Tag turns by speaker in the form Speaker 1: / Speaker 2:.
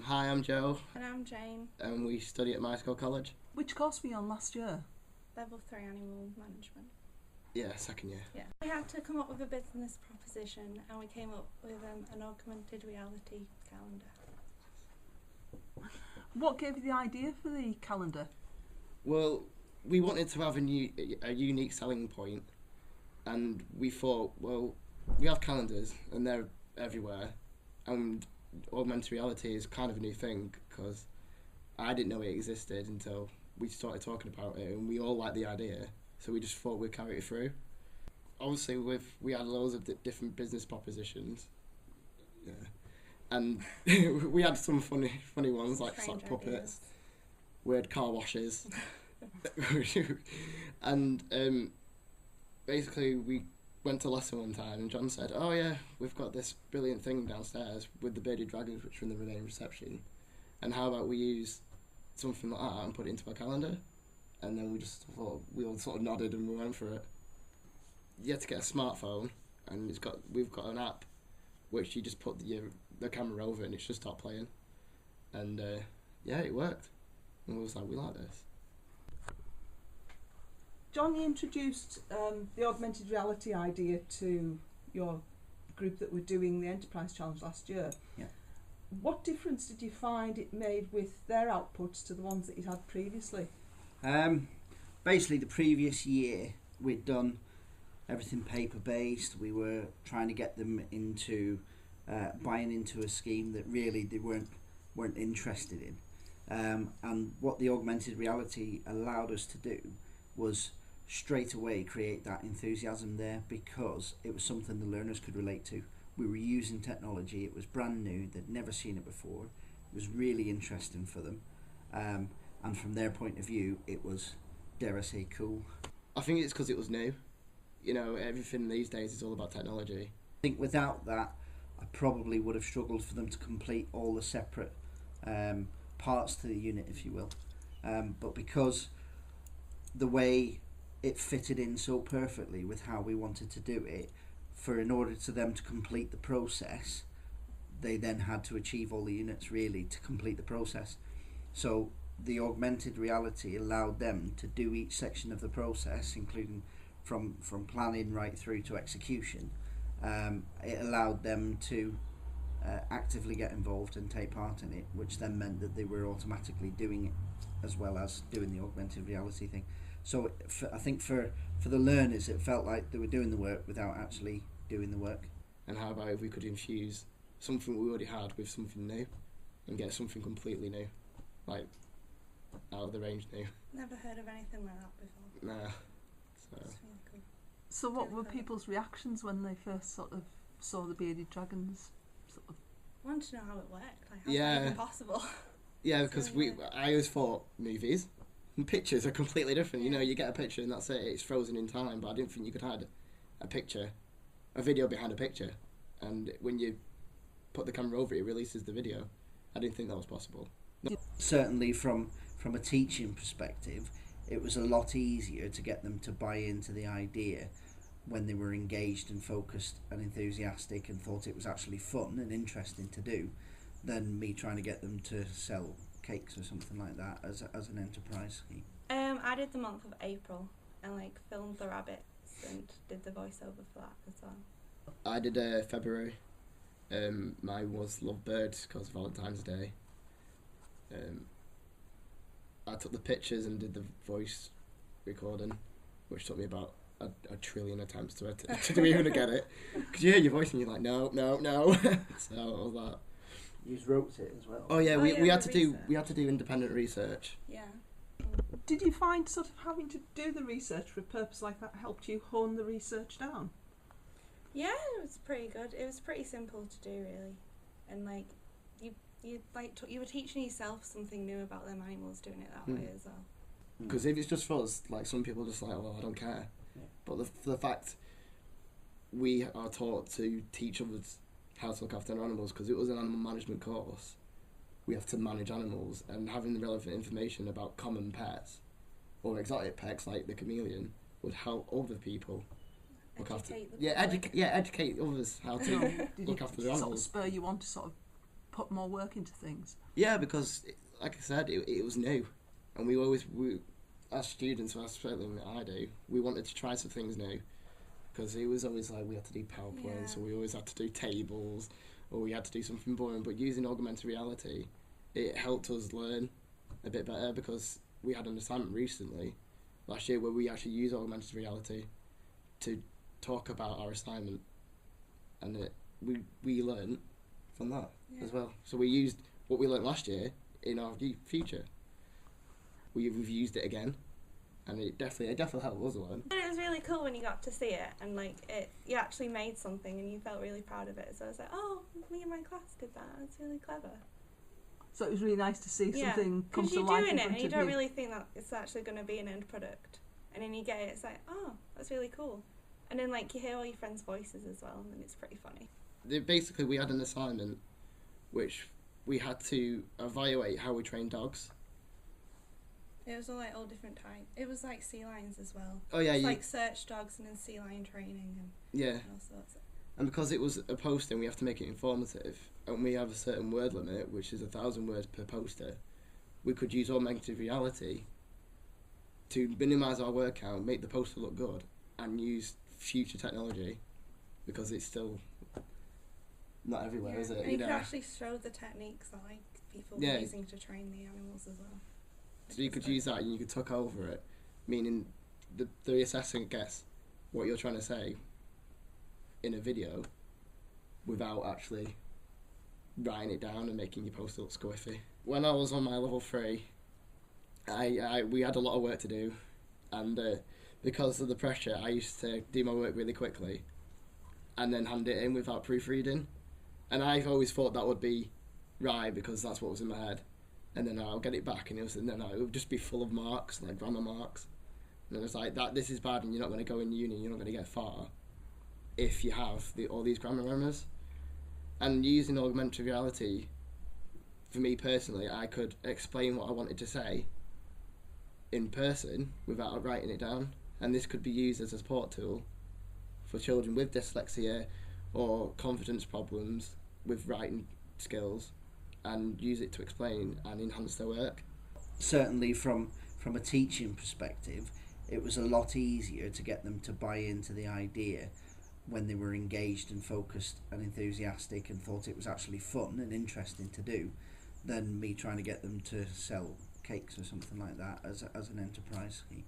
Speaker 1: Hi, I'm Joe.
Speaker 2: And I'm Jane.
Speaker 1: And we study at Myerscough College.
Speaker 3: Which course were you on last year?
Speaker 2: Level 3 Animal Management.
Speaker 1: Yeah, second year.
Speaker 2: Yeah. We had to come up with a business proposition and we came up with an augmented reality calendar.
Speaker 3: What gave you the idea for the calendar?
Speaker 1: Well, we wanted to have a unique selling point, and we thought, well, we have calendars and they're everywhere, and augmented reality is kind of a new thing because I didn't know it existed until we started talking about it, and we all liked the idea, so we just thought we'd carry it through. Obviously, we had loads of different business propositions, yeah, and we had some funny ones like sock puppets, weird car washes, and basically we went to lesson one time and John said, oh yeah, we've got this brilliant thing downstairs with the bearded dragons which are in the main reception, and how about we use something like that and put it into our calendar? And then we just thought, we all sort of nodded and we went for it. You had to get a smartphone, and we've got an app which you just put the camera over and it's just stopped playing, and yeah, it worked, and we was like, we like this.
Speaker 3: John, you introduced the augmented reality idea to your group that were doing the Enterprise Challenge last year.
Speaker 4: Yeah.
Speaker 3: What difference did you find it made with their outputs to the ones that you'd had previously?
Speaker 4: Basically, the previous year we'd done everything paper-based. We were trying to get them into buying into a scheme that really they weren't interested in. And what the augmented reality allowed us to do was straight away create that enthusiasm there, because it was something the learners could relate to. We were using technology, it was brand new, they'd never seen it before, it was really interesting for them, and from their point of view it was, dare I say, cool.
Speaker 1: I think it's because it was new. You know, everything these days is all about technology.
Speaker 4: I think without that I probably would have struggled for them to complete all the separate parts to the unit, if you will, but because the way it fitted in so perfectly with how we wanted to do it, in order to them to complete the process, they then had to achieve all the units really to complete the process. So the augmented reality allowed them to do each section of the process, including from planning right through to execution. It allowed them to actively get involved and take part in it, which then meant that they were automatically doing it as well as doing the augmented reality thing. So I think for the learners it felt like they were doing the work without actually doing the work.
Speaker 1: And how about if we could infuse something we already had with something new and get something completely new, like out of the range new.
Speaker 2: Never heard of anything like that before.
Speaker 1: Nah.
Speaker 2: That's really cool.
Speaker 3: So what were people's reactions when they first sort of saw the bearded dragons?
Speaker 2: I wanted to know how it worked. Like, how's
Speaker 1: Yeah.
Speaker 2: that even possible?
Speaker 1: Yeah, because I always thought movies and pictures are completely different. You know, you get a picture and that's it, it's frozen in time, but I didn't think you could hide a video behind a picture, and when you put the camera over it, it releases the video. I didn't think that was possible. No.
Speaker 4: Certainly from a teaching perspective, it was a lot easier to get them to buy into the idea when they were engaged and focused and enthusiastic and thought it was actually fun and interesting to do, than me trying to get them to sell cakes or something like that as an enterprise scheme.
Speaker 2: I did the month of April and filmed the rabbits and did the voiceover for that as well.
Speaker 1: I did February. Mine was Lovebirds because Valentine's Day. I took the pictures and did the voice recording, which took me about a trillion attempts to even get it. Because you hear your voice and you're like, no. So all that.
Speaker 4: You wrote it as well.
Speaker 1: Oh yeah, we had to do independent research.
Speaker 2: Yeah.
Speaker 3: Did you find sort of having to do the research for a purpose like that helped you hone the research down?
Speaker 2: Yeah, it was pretty good. It was pretty simple to do, really, and you were teaching yourself something new about them animals doing it that way as well.
Speaker 1: Because if it's just for us, like some people are just like, oh, I don't care.
Speaker 4: Yeah.
Speaker 1: But the fact we are taught to teach others how to look after their animals, because it was an animal management course. We have to manage animals, and having the relevant information about common pets or exotic pets like the chameleon would help other people look after.
Speaker 2: Educate
Speaker 1: Educate others how to look after their
Speaker 3: sort of
Speaker 1: animals.
Speaker 3: spur you on to sort of put more work into things.
Speaker 1: Yeah, because, like I said, it was new. And we as students, well, certainly I do, we wanted to try some things new. Because it was always like we had to do PowerPoints, or we always had to do tables, or we had to do something boring. But using augmented reality, it helped us learn a bit better, because we had an assignment recently, last year, where we actually used augmented reality to talk about our assignment. And we learned from that as well. So we used what we learnt last year in our future. We've used it again, and it definitely helped us learn.
Speaker 2: And it was really cool when you got to see it, and like you actually made something, and you felt really proud of it. So I was like, oh, me and my class did that. That's really clever.
Speaker 3: So it was really nice to see something come to life in front of you.
Speaker 2: Because you're doing it, and you don't really think that it's actually going to be an end product, and then you get it. It's like, oh, that's really cool. And then like you hear all your friends' voices as well, and it's pretty funny.
Speaker 1: Basically, we had an assignment which we had to evaluate how we train dogs.
Speaker 2: It was all different types. It was like sea lions as well.
Speaker 1: Oh yeah,
Speaker 2: like search dogs and then sea lion training and all sorts.
Speaker 1: And because it was a poster, we have to make it informative, and we have a certain word limit, which is 1,000 words per poster. We could use augmented reality to minimise our word count, make the poster look good, and use future technology, because it's still not everywhere, is it?
Speaker 2: And you could actually show the techniques that like people were using to train the animals as well.
Speaker 1: So you could use that, and you could talk over it, meaning the assessor gets what you're trying to say in a video without actually writing it down and making your poster look squiffy. When I was on my level 3, we had a lot of work to do, and because of the pressure, I used to do my work really quickly and then hand it in without proofreading. And I've always thought that would be right, because that's what was in my head. And then I'll get it back, and it would just be full of marks, like grammar marks. And then it's like, this is bad, and you're not going to go in uni, you're not going to get far if you have all these grammar errors. And using augmented reality, for me personally, I could explain what I wanted to say in person without writing it down. And this could be used as a support tool for children with dyslexia or confidence problems with writing skills, and use it to explain and enhance their work.
Speaker 4: Certainly from a teaching perspective, it was a lot easier to get them to buy into the idea when they were engaged and focused and enthusiastic and thought it was actually fun and interesting to do, than me trying to get them to sell cakes or something like that as an enterprise scheme.